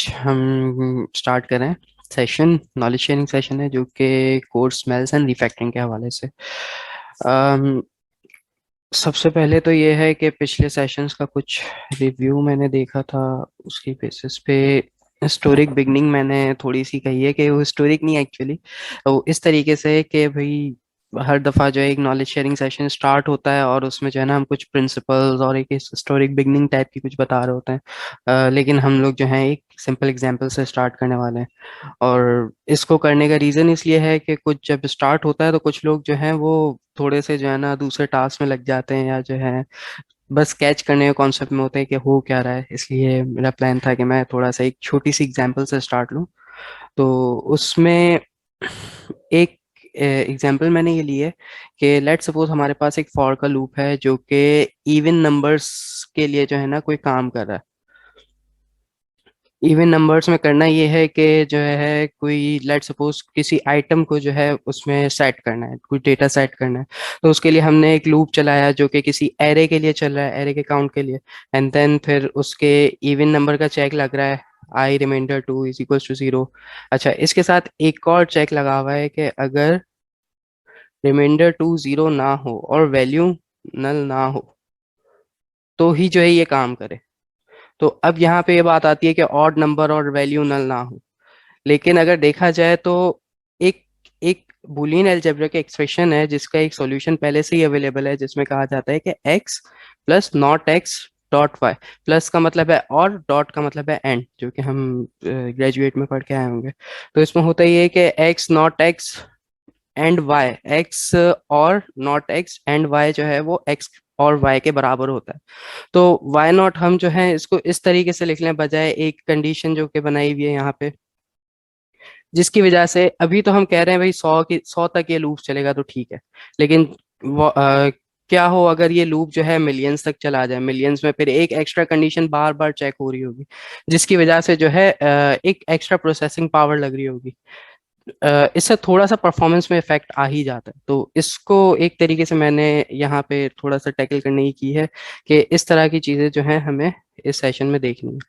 आज हम स्टार्ट करें सेशन। नॉलेज शेयरिंग सेशन है जो कि कोड स्मेल्स एंड रिफैक्टिंग के हवाले से। अम, सबसे पहले तो ये है कि पिछले सेशंस का कुछ रिव्यू मैंने देखा था, उसकी बेसिस पे हिस्टोरिक बिगनिंग मैंने थोड़ी सी कही है कि वो हिस्टोरिक नहीं एक्चुअली, वो इस तरीके से है कि भाई हर दफ़ा जो है एक नॉलेज शेयरिंग सेशन स्टार्ट होता है और उसमें जो है ना हम कुछ प्रिंसिपल्स और एक हिस्टोरिक बिगनिंग टाइप की कुछ बता रहे होते हैं। लेकिन हम लोग जो है एक सिंपल एग्जांपल से स्टार्ट करने वाले हैं। और इसको करने का रीज़न इसलिए है कि कुछ जब स्टार्ट होता है तो कुछ लोग जो हैं वो थोड़े से जो है ना दूसरे टास्क में लग जाते हैं, या जो है बस कैच करने के कॉन्सेप्ट में होते हैं कि हो क्या रहा है। इसलिए मेरा प्लान था कि मैं थोड़ा सा एक छोटी सी एग्जांपल से स्टार्ट लूँ। तो उसमें एक एग्जांपल मैंने ये ली है कि लेट सपोज हमारे पास एक फॉर का लूप है जो कि इवन नंबर्स के लिए जो है ना कोई काम कर रहा है। इवन नंबर्स में करना ये है कि जो है कोई लेट सपोज किसी आइटम को जो है उसमें सेट करना है, कोई डेटा सेट करना है। तो उसके लिए हमने एक लूप चलाया जो कि किसी एरे के लिए चल रहा है, एरे के काउंट के लिए। एंड देन फिर उसके इवन नंबर का चेक लग रहा है, आई रिमाइंडर 2 = 0। अच्छा, इसके साथ एक और चेक लगा हुआ है कि अगर रिमाइंडर 2 0 ना हो और वैल्यू नल ना हो तो ही जो है ये काम करे। तो अब यहाँ पे ये बात आती है कि ऑड नंबर और वैल्यू नल ना हो। लेकिन अगर देखा जाए तो एक एक बूलियन अलजेब्रा के एक्सप्रेशन है जिसका एक सॉल्यूशन पहले से ही अवेलेबल है, जिसमें कहा जाता है कि x plus not x dot y. Plus का मतलब है और, डॉट का मतलब है एंड, जो कि हम ग्रेजुएट में पढ़ के आए होंगे। तो इसमें होता ही है कि x not x and y, x और नॉट एक्स एंड वाई जो है वो x और y के बराबर होता है। तो वाई नॉट हम जो है इसको इस तरीके से लिख लें, बजाय एक कंडीशन जो कि बनाई हुई है यहाँ पे, जिसकी वजह से अभी तो हम कह रहे हैं भाई 100 तक ये लूप चलेगा तो ठीक है। लेकिन क्या हो अगर ये लूप जो है मिलियंस तक चला जाए, मिलियंस में फिर एक एक्स्ट्रा कंडीशन बार बार चेक हो रही होगी, जिसकी वजह से जो है एक एक्स्ट्रा प्रोसेसिंग पावर लग रही होगी। इससे थोड़ा सा परफॉर्मेंस में इफेक्ट आ ही जाता है। तो इसको एक तरीके से मैंने यहाँ पे थोड़ा सा टैकल करने की है कि इस तरह की चीजें जो है हमें इस सेशन में देखनी है।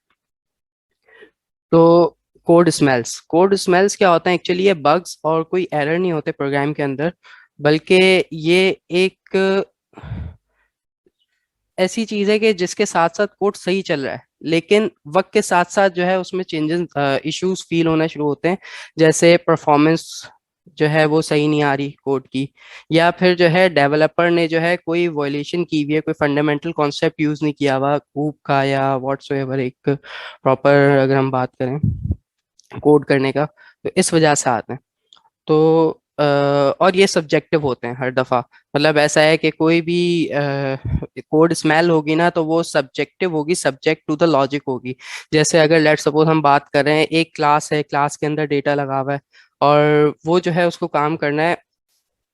तो कोड स्मेल्स क्या होता है एक्चुअली? ये बग्स और कोई एरर नहीं होते प्रोग्राम के अंदर, बल्कि ये एक ऐसी चीज है कि जिसके साथ साथ कोड सही चल रहा है, लेकिन वक्त के साथ साथ जो है उसमें चेंजेस, इश्यूज फील होना शुरू होते हैं। जैसे परफॉर्मेंस जो है वो सही नहीं आ रही कोड की, या फिर जो है डेवलपर ने जो है कोई वॉयलेशन की हुई है, कोई फंडामेंटल कॉन्सेप्ट यूज नहीं किया हुआ कूब का या व्हाट्सएवर एक प्रॉपर, अगर हम बात करें कोड करने का, तो इस वजह से आते हैं। तो और ये सब्जेक्टिव होते हैं हर दफा। मतलब ऐसा है कि कोई भी कोड स्मेल होगी ना तो वो सब्जेक्टिव होगी, सब्जेक्ट टू द लॉजिक होगी। जैसे अगर लेट सपोज हम बात कर रहे हैं, एक क्लास है, क्लास के अंदर डेटा लगा हुआ है और वो जो है उसको काम करना है।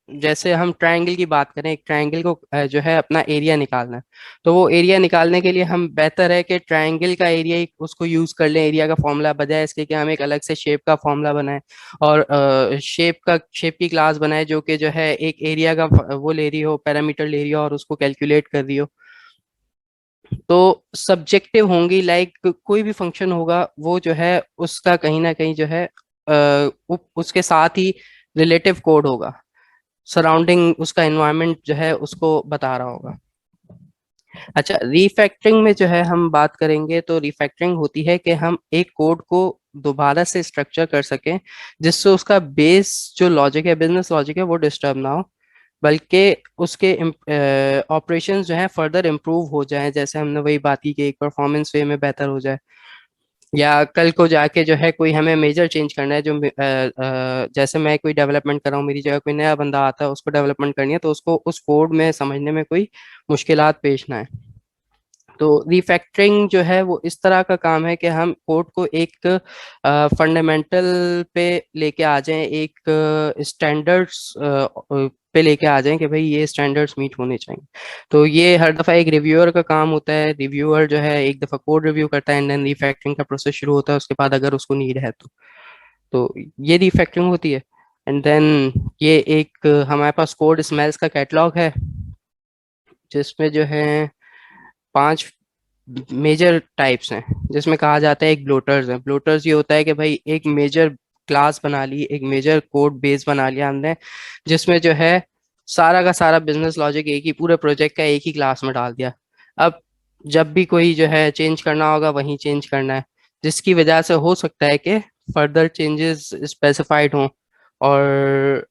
जैसे हम ट्रायंगल की बात करें, एक ट्रायंगल को जो है अपना एरिया निकालना है। तो वो एरिया निकालने के लिए हम बेहतर है कि ट्रायंगल का एरिया उसको यूज कर लें एरिया का फॉर्मूला, बजाय इसके कि हम एक अलग से शेप का फॉर्मूला बनाएं और शेप की क्लास बनाए जो कि जो है एक एरिया का वो ले रही हो, पैरामीटर ले रही हो और उसको कैलकुलेट कर रही हो। तो सब्जेक्टिव होंगी, लाइक कोई भी फंक्शन होगा वो जो है उसका कहीं ना कहीं जो है उसके साथ ही रिलेटिव कोड होगा, सराउंडिंग उसका एनवायरनमेंट जो है उसको बता रहा होगा। अच्छा, रीफैक्टरिंग में जो है हम बात करेंगे, तो रीफैक्टरिंग होती है कि हम एक कोड को दोबारा से स्ट्रक्चर कर सकें जिससे उसका बेस जो लॉजिक है, बिजनेस लॉजिक है, वो डिस्टर्ब ना हो, बल्कि उसके ऑपरेशंस जो है फर्दर इम्प्रूव हो जाएं। जैसे हमने वही बात की कि एक परफॉर्मेंस वे में बेहतर हो जाए, या कल को जाके जो है कोई हमें मेजर चेंज करना है, जो जैसे मैं कोई डेवलपमेंट कर रहा हूँ, मेरी जगह कोई नया बंदा आता है, उसको डेवलपमेंट करनी है, तो उसको उस कोड में समझने में कोई मुश्किलात पेश ना है। तो रिफैक्टरिंग जो है वो इस तरह का काम है कि हम कोड को एक फंडामेंटल पे लेके आ जाएं, एक स्टैंडर्ड्स पे लेके आ जाएं कि भाई ये स्टैंडर्ड्स मीट होने चाहिए। तो ये हर दफ़ा एक रिव्यूअर का काम होता है। रिव्यूअर जो है एक दफ़ा कोड रिव्यू करता है एंड देन रिफैक्टरिंग का प्रोसेस शुरू होता है उसके बाद, अगर उसको नीड है तो ये रिफैक्टरिंग होती है। एंड देन ये एक हमारे पास कोड स्मेल्स का कैटलॉग है जिसमें जो है 5 मेजर टाइप्स हैं, जिसमें कहा जाता है एक ब्लोटर्स है। ब्लोटर्स ये होता है कि भाई एक मेजर क्लास बना ली, एक मेजर कोड बेस बना लिया हमने, जिसमें जो है सारा का सारा बिजनेस लॉजिक एक ही पूरे प्रोजेक्ट का एक ही क्लास में डाल दिया। अब जब भी कोई जो है चेंज करना होगा वहीं चेंज करना है, जिसकी वजह से हो सकता है कि फर्दर चेंजेस स्पेसिफाइड हों। और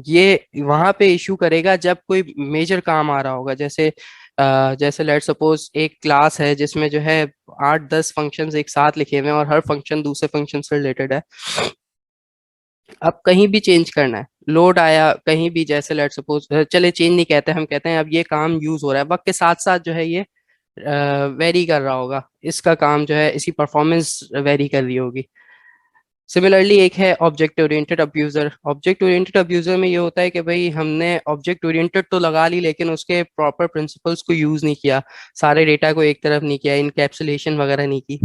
ये वहां पे इशू करेगा जब कोई मेजर काम आ रहा होगा। जैसे लेट सपोज एक क्लास है जिसमें जो है 8-10 फंक्शंस एक साथ लिखे हुए हैं और हर फंक्शन दूसरे फंक्शन से रिलेटेड है। अब कहीं भी चेंज करना है, लोड आया कहीं भी, जैसे लेट सपोज, चले चेंज नहीं कहते, हम कहते हैं अब ये काम यूज हो रहा है, वक्त के साथ साथ जो है ये वेरी कर रहा होगा, इसका काम जो है इसकी परफॉर्मेंस वेरी कर रही होगी। सिमिलरली एक है object oriented abuser. Object oriented abuser में ये होता है कि भाई हमने ऑब्जेक्ट ओरिएंटेड तो लगा ली लेकिन उसके प्रॉपर प्रिंसिपल्स को यूज नहीं किया, सारे डेटा को एक तरफ नहीं किया, इनकैप्सुलेशन वगैरह नहीं की।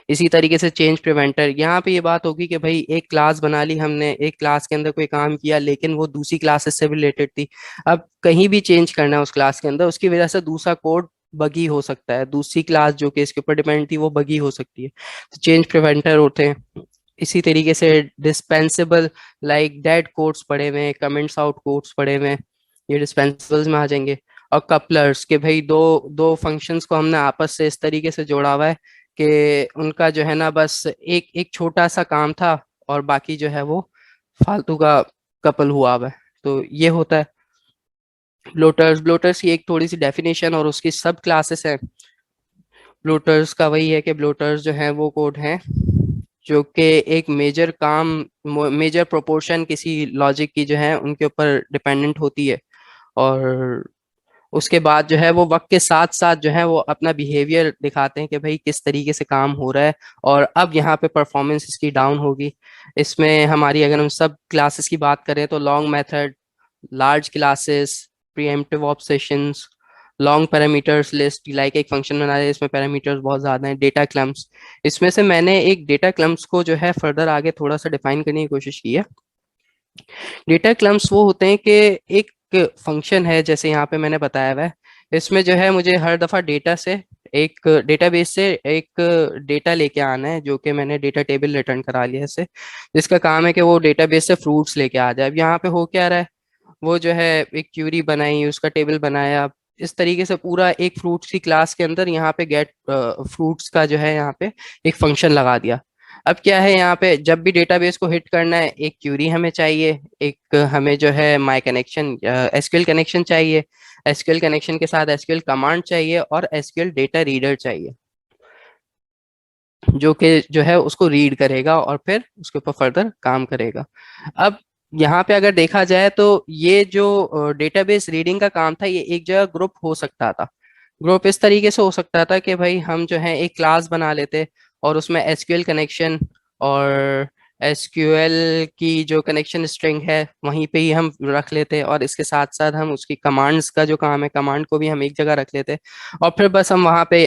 इसी तरीके से चेंज प्रिवेंटर, यहाँ पे ये बात होगी कि भाई एक क्लास बना ली हमने, एक क्लास के अंदर कोई काम किया लेकिन वो दूसरी क्लासेस से भी रिलेटेड थी। अब कहीं भी चेंज करना है उस क्लास के अंदर, उसकी वजह से दूसरा कोड बगी हो सकता है, दूसरी क्लास जो कि इसके ऊपर डिपेंड थी वो बगी हो सकती है, तो चेंज प्रिवेंटर होते हैं। इसी तरीके से डिस्पेंसेबल, लाइक डेड कोड्स पड़े हुए हैं, कमेंट्स आउट कोड्स पड़े हुए हैं, ये डिस्पेंसेबल्स में आ जाएंगे। और कपलर्स के भाई दो दो फंक्शंस को हमने आपस से इस तरीके से जोड़ा हुआ है कि उनका जो है ना बस एक एक छोटा सा काम था और बाकी जो है वो फालतू का कपल हुआ हुआ है, तो ये होता है ब्लोटर्स। ब्लोटर्स की एक थोड़ी सी डेफिनेशन और उसकी सब क्लासेस हैं। ब्लोटर्स का वही है कि ब्लोटर्स जो है वो कोड हैं जो कि एक मेजर काम, मेजर प्रोपोर्शन किसी लॉजिक की जो है उनके ऊपर डिपेंडेंट होती है, और उसके बाद जो है वो वक्त के साथ साथ जो है वो अपना बिहेवियर दिखाते हैं कि भाई किस तरीके से काम हो रहा है और अब यहाँ पे परफॉर्मेंस इसकी डाउन होगी। इसमें हमारी अगर हम सब क्लासेस की बात करें तो long method, large classes, pre-emptive obsessions, long parameters list, like एक फंक्शन बना रहे हैं इसमें पैरामीटर्स बहुत ज्यादा हैं, डेटा क्लम्प्स। इसमें से मैंने एक डेटा क्लम्प्स को जो है फर्दर आगे थोड़ा सा डिफाइन करने की कोशिश की है। डेटा क्लम्प्स वो होते हैं कि एक फंक्शन है जैसे यहाँ पे मैंने बताया हुआ है, इसमें जो है मुझे हर दफा डेटा से, एक डेटाबेस से एक डेटा लेके आना है, जो कि मैंने डेटा टेबल रिटर्न करा लिया है इससे, जिसका काम है कि वो डेटाबेस से फ्रूट्स लेके आ जाए। अब यहाँ पे हो क्या रहा है, वो जो है एक क्यूरी बनाई, उसका टेबल बनाया, इस तरीके से पूरा एक फ्रूट्स की क्लास के अंदर यहाँ पे गेट फ्रूट्स का जो है यहाँ पे एक फंक्शन लगा दिया। अब क्या है, यहाँ पे जब भी डेटाबेस को हिट करना है एक क्यूरी हमें चाहिए, एक हमें जो है माई कनेक्शन एसक्यूएल कनेक्शन चाहिए, एसक्यूएल कनेक्शन के साथ एसक्यूएल कमांड चाहिए और एसक्यूएल डेटा रीडर चाहिए, जो कि जो है उसको रीड करेगा और फिर उसके ऊपर फर्दर काम करेगा। अब यहाँ पे अगर देखा जाए तो ये जो डेटाबेस रीडिंग का काम था ये एक जगह ग्रुप हो सकता था। ग्रुप इस तरीके से हो सकता था कि भाई हम जो है एक क्लास बना लेते और उसमें एसक्यूएल कनेक्शन और एसक्यूएल की जो कनेक्शन स्ट्रिंग है वहीं पे ही हम रख लेते, और इसके साथ साथ हम उसकी कमांड्स का जो काम है कमांड को भी हम एक जगह रख लेते, और फिर बस हम वहाँ पे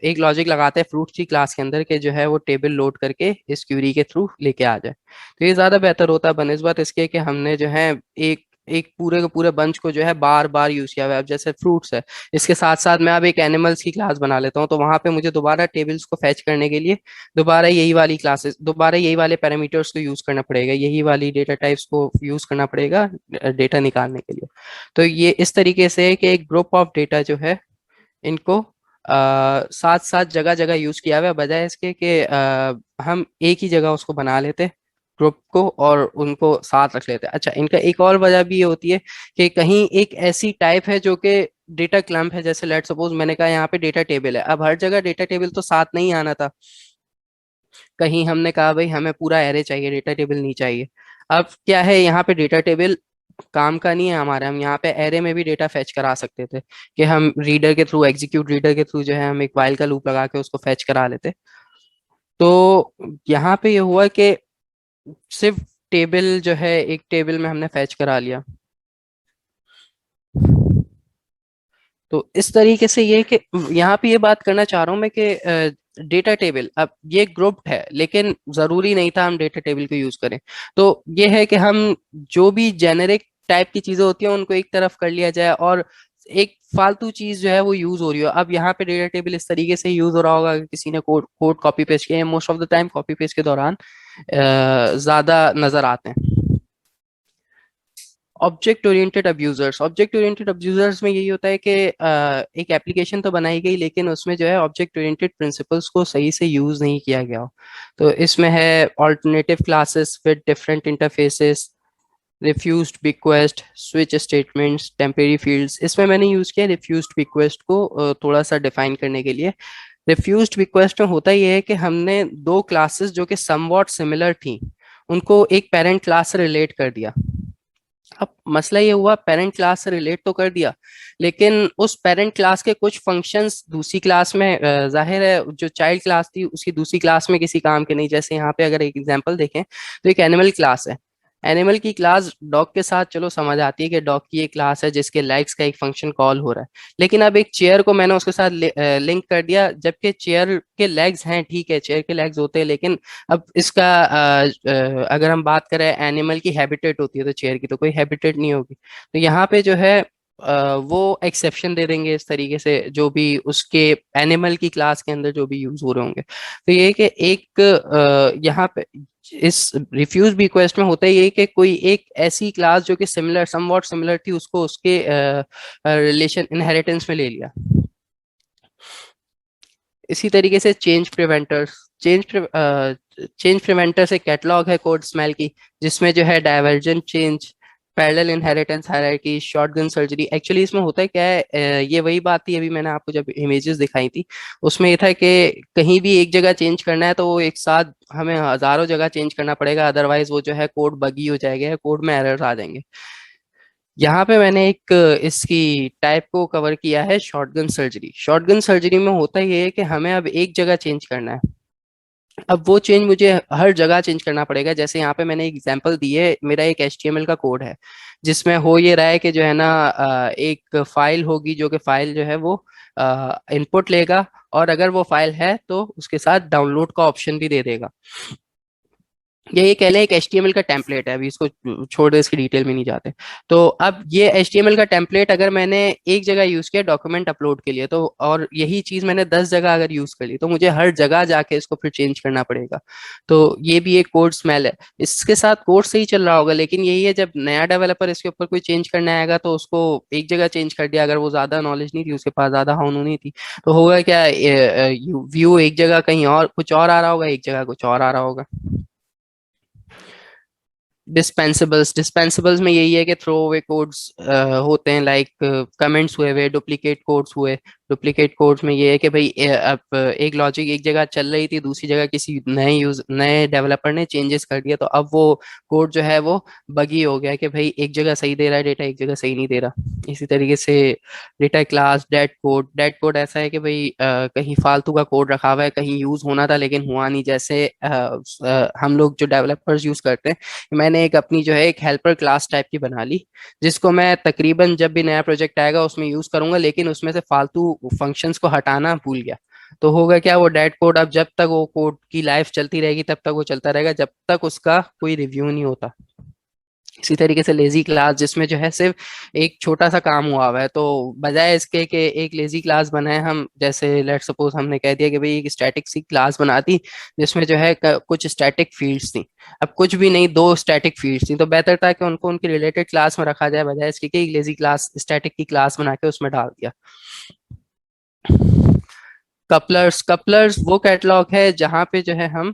एक लॉजिक लगाते हैं फ्रूट की क्लास के अंदर के जो है वो टेबल लोड करके इस क्यूरी के थ्रू लेके आ जाए। तो ये ज्यादा बेहतर होता है बनस्बत इसके कि हमने जो है एक एक पूरे के पूरे बंच को जो है बार बार यूज किया हुआ है। अब जैसे फ्रूट्स है, इसके साथ साथ मैं अब एक एनिमल्स की क्लास बना लेता हूँ, तो वहां पे मुझे दोबारा टेबल्स को फैच करने के लिए दोबारा यही वाली क्लासेस, दोबारा यही वाले पैरामीटर्स को यूज करना पड़ेगा, यही वाली डेटा टाइप्स को यूज करना पड़ेगा डेटा निकालने के लिए। तो ये इस तरीके से है कि एक ग्रुप ऑफ डेटा जो है इनको साथ साथ जगह जगह यूज किया हुआ है, बजाय इसके कि हम एक ही जगह उसको बना लेते ग्रुप को और उनको साथ रख लेते हैं। अच्छा, इनका एक और वजह भी ये होती है कि कहीं एक ऐसी टाइप है जो कि डेटा क्लम्प है, जैसे लेट सपोज मैंने कहा यहाँ पे डेटा टेबल है, अब हर जगह डेटा टेबल तो साथ नहीं आना था, कहीं हमने कहा भाई हमें पूरा एरे चाहिए, डेटा टेबल नहीं चाहिए। अब क्या है, यहाँ पे डेटा टेबल काम का नहीं है हमारे, हम यहाँ पे एरे में भी डेटा फेच करा सकते थे कि हम रीडर के थ्रू, एग्जीक्यूट रीडर के थ्रू जो है हम एक वाइल का लूप लगा के उसको फेच करा लेते। तो यहाँ पे ये हुआ कि सिर्फ टेबल जो है एक टेबल में हमने फेच करा लिया। तो इस तरीके से ये कि यहाँ पे ये बात करना चाह रहा हूँ मैं कि डेटा टेबल अब ये ग्रुप्ड है लेकिन जरूरी नहीं था हम डेटा टेबल को यूज करें। तो ये है कि हम जो भी जेनेरिक टाइप की चीजें होती हैं उनको एक तरफ कर लिया जाए और एक फालतू चीज जो है वो यूज हो रही हो। अब यहाँ पे डेटा टेबल इस तरीके से यूज हो रहा होगा कि किसी ने कोड कोड कॉपी पेस्ट किया, most of the time copy paste के दौरान ज्यादा नजर आते हैं। ऑब्जेक्ट ओरिएंटेड अब्यूजर्स में यही होता है कि एक एप्लीकेशन तो बनाई गई लेकिन उसमें जो है ऑब्जेक्ट ओरिएंटेड प्रिंसिपल्स को सही से यूज नहीं किया गया हो। तो इसमें है alternative classes with different interfaces, refused request, switch statements, temporary fields. इसमें मैंने यूज किया रिफ्यूज्ड रिक्वेस्ट को थोड़ा सा डिफाइन करने के लिए। रिफ्यूज्ड रिक्वेस्ट में होता ये है कि हमने दो क्लासेस जो कि समवॉट सिमिलर थी उनको एक पेरेंट क्लास से रिलेट कर दिया। अब मसला ये हुआ, पेरेंट क्लास से रिलेट तो कर दिया लेकिन उस पेरेंट क्लास के कुछ फंक्शंस दूसरी क्लास में जाहिर है जो चाइल्ड क्लास थी उसकी दूसरी क्लास में किसी काम के नहीं। जैसे यहाँ पे अगर एक एग्जांपल देखें तो एक एनिमल क्लास है। एनिमल की क्लास डॉग के साथ चलो समझ आती है कि डॉग की एक क्लास है जिसके लेग्स का एक फंक्शन कॉल हो रहा है। लेकिन अब एक चेयर को मैंने उसके साथ लिंक कर दिया, जबकि चेयर के लेग्स हैं, ठीक है चेयर के लेग्स होते हैं, लेकिन अब इसका अगर हम बात करें एनिमल की हैबिटेट होती है तो चेयर की तो कोई हैबिटेट नहीं होगी। तो यहाँ पे जो है वो एक्सेप्शन दे देंगे इस तरीके से जो भी उसके एनिमल की क्लास के अंदर जो भी यूज हो रहे होंगे। तो ये कि एक यहाँ पे इस रिफ्यूज रिक्वेस्ट में होता है ये कि कोई एक ऐसी क्लास जो कि सिमिलर समवॉट सिमिलर थी उसको उसके रिलेशन इनहेरिटेंस में ले लिया। इसी तरीके से चेंज प्रिवेंटर्स एक कैटलॉग है कोड स्मेल की, जिसमें जो है divergent change, parallel inheritance hierarchy, shotgun surgery. Actually इसमें होता है क्या है, ये वही बात थी अभी मैंने आपको जब इमेजेस दिखाई थी उसमें ये था कि कहीं भी एक जगह चेंज करना है तो वो एक साथ हमें हजारों जगह चेंज करना पड़ेगा, अदरवाइज वो जो है कोड बगी हो जाएगा, कोड में एरर्स आ जाएंगे। यहाँ पे मैंने एक इसकी टाइप को कवर किया है शॉटगन सर्जरी। शॉटगन सर्जरी में होता ये है कि हमें अब एक जगह चेंज करना है। अब वो चेंज मुझे हर जगह चेंज करना पड़ेगा। जैसे यहाँ पे मैंने एक एग्जांपल दी है, मेरा एक HTML का कोड है जिसमें हो ये रहा है कि जो है ना एक फाइल होगी जो कि फाइल जो है वो इनपुट लेगा और अगर वो फाइल है तो उसके साथ डाउनलोड का ऑप्शन भी दे देगा। ये कह लें एक HTML का टेम्पलेट है, अभी इसको छोड़ दे, इसकी डिटेल में नहीं जाते। तो अब ये HTML का टेम्पलेट अगर मैंने एक जगह यूज किया डॉक्यूमेंट अपलोड के लिए तो, और यही चीज मैंने 10 जगह अगर यूज कर ली तो मुझे हर जगह जाके इसको फिर चेंज करना पड़ेगा। तो ये भी एक कोड स्मेल है। इसके साथ कोड सही चल रहा होगा लेकिन यही है जब नया डेवलपर इसके ऊपर कोई चेंज करने आएगा तो उसको एक जगह चेंज कर दिया, अगर वो ज्यादा नॉलेज नहीं थी उसके पास, ज्यादा हाउन नहीं थी, तो होगा क्या, व्यू एक जगह कहीं और कुछ और आ रहा होगा, एक जगह कुछ और आ रहा होगा। डिस्पेंसिबल्स में यही है कि थ्रो अवे कोड्स होते हैं, लाइक कमेंट्स हुए डुप्लीकेट कोड्स हुए। डुप्लीकेट कोड्स में ये है कि भाई अब एक लॉजिक एक जगह चल रही थी, दूसरी जगह किसी नए डेवलपर ने चेंजेस कर दिया तो अब वो कोड जो है वो बगी हो गया कि भाई एक जगह सही दे रहा है डेटा, एक जगह सही नहीं दे रहा। इसी तरीके से डेटा क्लास डेट कोड ऐसा है कि भाई कहीं फालतू का कोड रखा हुआ है, कहीं यूज होना था लेकिन हुआ नहीं। जैसे हम लोग जो डेवलपर्स यूज करते हैं, मैंने एक अपनी जो है एक हेल्पर क्लास टाइप की बना ली जिसको मैं तकरीबन जब भी नया प्रोजेक्ट आएगा उसमें यूज करूंगा, लेकिन उसमें से फालतू फंक्शंस को हटाना भूल गया। तो होगा क्या, वो डेड कोड अब जब तक वो कोड की लाइफ चलती रहेगी तब तक वो चलता रहेगा जब तक उसका कोई रिव्यू नहीं होता। इसी तरीके से लेजी क्लास जिसमें जो है सिर्फ एक छोटा सा काम हुआ हुआ है, तो बजाय इसके कि एक लेजी क्लास बनाए हम, जैसे लेट सपोज हमने कह दिया कि भाई एक स्टैटिक सी क्लास बना दी जिसमें जो है कुछ स्टैटिक फील्ड्स थी। अब कुछ भी नहीं, दो स्टैटिक फील्ड्स थी, तो बेहतर था कि उनको उनकी रिलेटेड क्लास में रखा जाए बजाय इसके कि एक लेजी क्लास स्टैटिक की क्लास बना के उसमें डाल दिया। कपलर्स वो कैटलॉग है जहां पे जो है हम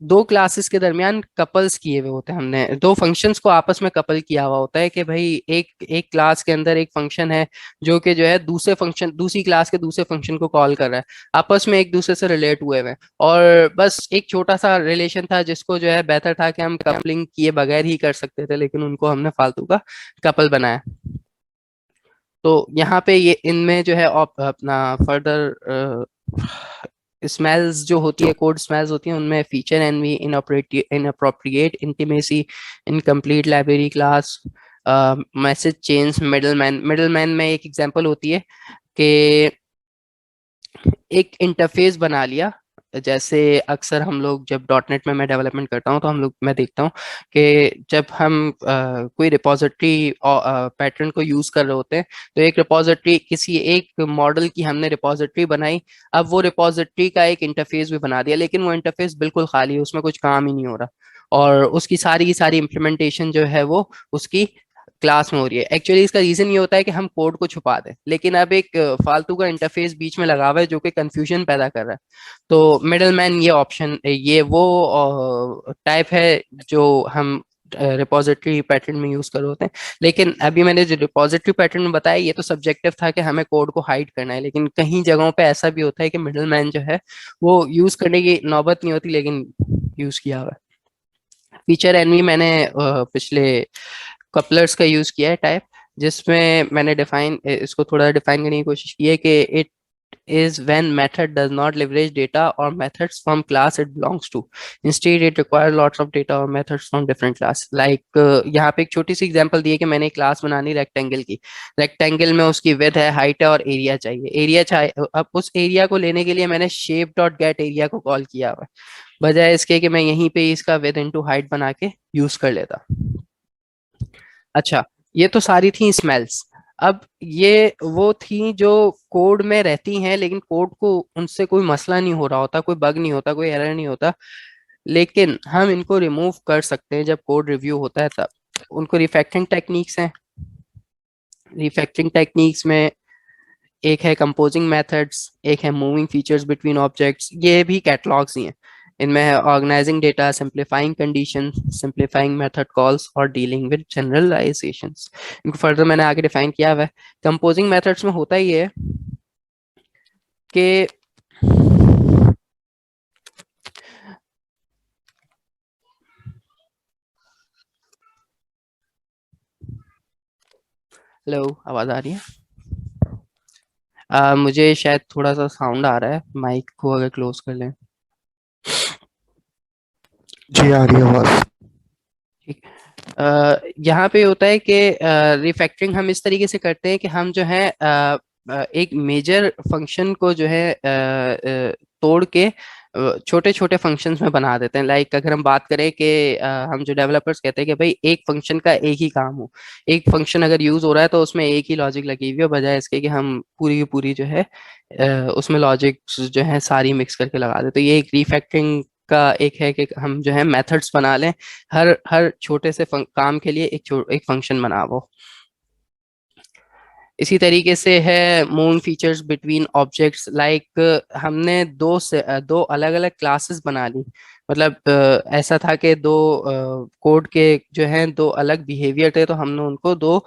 दो क्लासेस के दरमियान कपल्स किए हुए होते हैं, हमने दो फंक्शंस को आपस में कपल किया हुआ होता है कि भाई एक एक क्लास के अंदर एक फंक्शन है जो कि जो है दूसरी क्लास के दूसरे फंक्शन को कॉल कर रहा है, आपस में एक दूसरे से रिलेट हुए हुए हैं। और बस एक छोटा सा रिलेशन था जिसको जो है बेहतर था कि हम कपलिंग किए बगैर ही कर सकते थे, लेकिन उनको हमने फालतू का कपल बनाया। तो यहाँ पे ये इनमें जो है अपना फर्दर स्मेल्स जो होती है, कोड स्मेल्स होती हैं, उनमें feature envy, inappropriate intimacy, incomplete library class, message change, middleman में एक एग्जांपल होती है कि एक इंटरफेस बना लिया जैसे अक्सर हम लोग जब डॉट नेट में मैं डेवलपमेंट करता हूँ तो हम लोग मैं देखता हूँ कि जब हम कोई रिपोजिटरी पैटर्न को यूज कर रहे होते हैं, तो एक रिपोजिटरी किसी एक मॉडल की हमने रिपोजिटरी बनाई। अब वो रिपोजिटरी का एक इंटरफेस भी बना दिया, लेकिन वो इंटरफेस बिल्कुल खाली है, उसमें कुछ काम ही नहीं हो रहा, और उसकी सारी की सारी इम्प्लीमेंटेशन जो है वो उसकी क्लास में हो रही है। एक्चुअली इसका रीजन ये होता है कि हम कोड को छुपा दें, लेकिन अब एक फालतू का इंटरफेस बीच में लगा हुआ है जो कि कंफ्यूजन पैदा कर रहा है। तो मिडल मैन ये ऑप्शन, ये वो टाइप है जो हम रिपोजिटरी पैटर्न में यूज कर रहे होते हैं। लेकिन अभी मैंने जो रिपोजिटरी पैटर्न बताया ये तो सब्जेक्टिव था कि हमें कोड को हाइड करना है, लेकिन कहीं जगहों पे ऐसा भी होता है कि मिडल मैन जो है वो यूज करने की नौबत नहीं होती, लेकिन यूज किया हुआ है। फीचर एनवी मैंने पिछले कपलर्स का यूज किया है टाइप, जिसमें मैंने डिफाइन इसको थोड़ा डिफाइन करने की कोशिश की है कि it is when method does not leverage data or methods from class it belongs to. Instead, it requires lots of data or methods from different class. Like यहाँ पे एक छोटी सी एग्जांपल दी है कि मैंने एक क्लास बनानी रेक्टेंगल की। रेक्टेंगल में उसकी विड्थ है, हाइट है और एरिया चाहिए। एरिया चाहिए, अब उस एरिया को लेने के लिए मैंने शेप डॉट गेट एरिया को कॉल किया हुआ है, बजाय इसके कि मैं यहीं पे इसका विड्थ इनटू हाइट बना के यूज कर लेता। अच्छा, ये तो सारी थी स्मेल्स। अब ये वो थी जो कोड में रहती हैं, लेकिन कोड को उनसे कोई मसला नहीं हो रहा होता, कोई बग नहीं होता, कोई एरर नहीं होता, लेकिन हम इनको रिमूव कर सकते हैं जब कोड रिव्यू होता है तब। उनको रिफैक्टरिंग टेक्निक्स हैं। रिफैक्टरिंग टेक्निक्स में एक है कंपोजिंग मेथड्स, एक है मूविंग फीचर्स बिटवीन ऑब्जेक्ट्स, ये भी कैटलॉग्स ही हैं। इनमें है organising data, simplifying condition, simplifying method calls और डीलिंग विद जनरलाइजेशंस। इनको फर्दर मैंने आगे डिफाइन किया हुआ है। कंपोजिंग मेथड्स में होता ही है कि हेलो, आवाज आ रही है? मुझे शायद थोड़ा सा साउंड आ रहा है, माइक को अगर क्लोज कर लें। जी आ रही है आवाज। ठीक। यहाँ पे होता है कि रिफैक्टरिंग हम इस तरीके से करते हैं कि हम जो है एक मेजर फंक्शन को जो है तोड़ के छोटे छोटे फंक्शंस में बना देते हैं। लाइक अगर हम बात करें कि हम जो डेवलपर्स कहते हैं कि भाई एक फंक्शन का एक ही काम हो, एक फंक्शन अगर यूज हो रहा है तो उसमें एक ही लॉजिक लगी हुई है, बजाय इसके कि हम पूरी की पूरी जो है उसमें लॉजिक जो है सारी मिक्स करके लगा दें। तो ये एक रिफैक्टरिंग का एक है कि हम जो है मेथड्स बना लें, हर हर छोटे से काम के लिए एक फंक्शन बना वो। इसी तरीके से है move features between objects. Like हमने दो अलग अलग क्लासेस बना ली। मतलब ऐसा था कि दो कोड के जो हैं दो अलग बिहेवियर थे, तो हमने उनको दो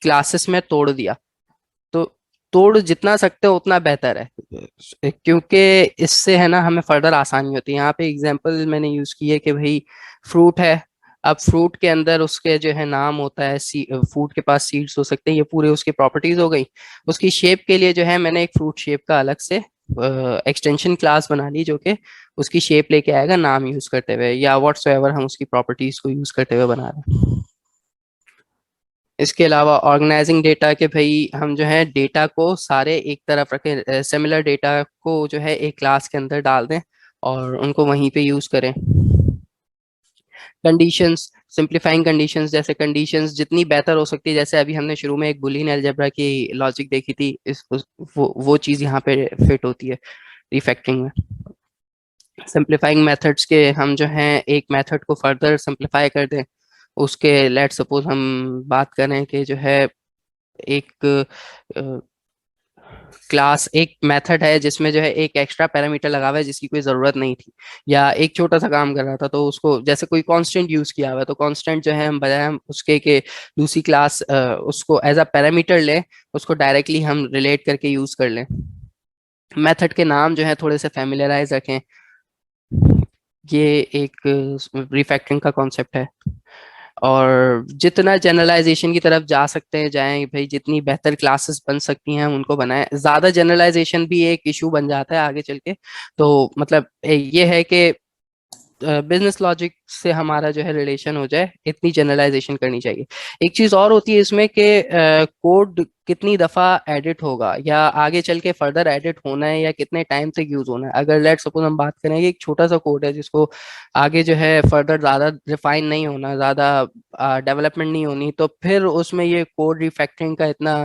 क्लासेस में तोड़ दिया। तो तोड़ जितना सकते हो उतना बेहतर है, क्योंकि इससे है ना हमें फर्दर आसानी होती है। यहाँ पे एग्जांपल मैंने यूज की है कि भाई फ्रूट है। अब फ्रूट के अंदर उसके जो है नाम होता है, फ्रूट के पास सीड्स हो सकते हैं, ये पूरे उसकी प्रॉपर्टीज हो गई। उसकी शेप के लिए जो है मैंने एक फ्रूट शेप का अलग से एक्सटेंशन क्लास बना ली, जो कि उसकी शेप लेके आएगा नाम यूज करते हुए, या व्हाट्सएवर हम उसकी प्रॉपर्टीज को यूज करते हुए बना रहे हैं। इसके अलावा ऑर्गेनाइजिंग डेटा के भाई हम जो है डेटा को सारे एक तरफ रखें, सिमिलर डेटा को जो है एक क्लास के अंदर डाल दें और उनको वहीं पे यूज करें। कंडीशंस, सिंप्लीफाइंग कंडीशंस, जैसे कंडीशंस जितनी बेहतर हो सकती है, जैसे अभी हमने शुरू में एक बुलियन अलजेब्रा की लॉजिक देखी थी, वो चीज़ यहाँ पे फिट होती है रिफैक्टरिंग में। सिंप्लीफाइंग मेथड्स के हम जो हैं एक मेथड को फर्दर सिंप्लीफाई कर दें। उसके लेट सपोज हम बात करें कि जो है एक क्लास, एक मेथड है जिसमें जो है एक एक्स्ट्रा पैरामीटर लगा हुआ है जिसकी कोई जरूरत नहीं थी, या एक छोटा सा काम कर रहा था, तो उसको जैसे कोई कांस्टेंट यूज किया हुआ है, तो कांस्टेंट जो है हम बजाय हम उसके के दूसरी क्लास उसको एज अ पैरामीटर लें, उसको डायरेक्टली हम रिलेट करके यूज कर लें। मेथड के नाम जो है थोड़े से फेमिलियराइज रखें। ये एक रिफैक्टरिंग का कॉन्सेप्ट है। और जितना जनरलाइजेशन की तरफ जा सकते हैं जाएं भाई, जितनी बेहतर क्लासेस बन सकती हैं हम उनको बनाएं। ज्यादा जनरलाइजेशन भी एक इशू बन जाता है आगे चल के। तो मतलब ये है कि बिजनेस लॉजिक से हमारा जो है रिलेशन हो जाए, इतनी जनरलाइजेशन करनी चाहिए। एक चीज और होती है इसमें कि कोड कितनी दफा एडिट होगा या आगे चल के फर्दर एडिट होना है या कितने टाइम तक यूज होना है। अगर लेट सपोज हम बात करें कि एक छोटा सा कोड है जिसको आगे जो है फर्दर ज्यादा रिफाइन नहीं होना, ज्यादा डेवलपमेंट नहीं होनी, तो फिर उसमें ये कोड रिफैक्टरिंग का इतना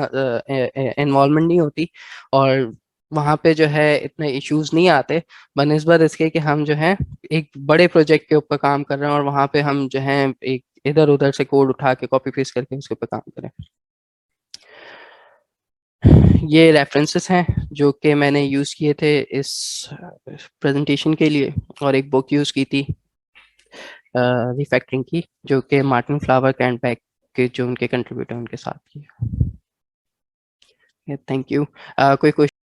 इन्वॉल्वमेंट नहीं होती और वहाँ पे जो है इतने इश्यूज नहीं आते, बनिस्बत इसके कि हम जो है एक बड़े प्रोजेक्ट के ऊपर काम कर रहे हैं और वहाँ पे हम जो है एक इधर उधर से कोड उठा के कॉपी पेस्ट करके उसके ऊपर काम करें। ये रेफरेंसेस हैं जो कि मैंने यूज़ किए थे इस प्रेजेंटेशन के लिए, और एक बुक यूज़ की थी रिफैक्टरिंग की, जो कि मार्टिन फ्लावर एंड बैक के जो उनके कंट्रीब्यूटर उनके साथ की। Thank you. कोई क्वेश्चन?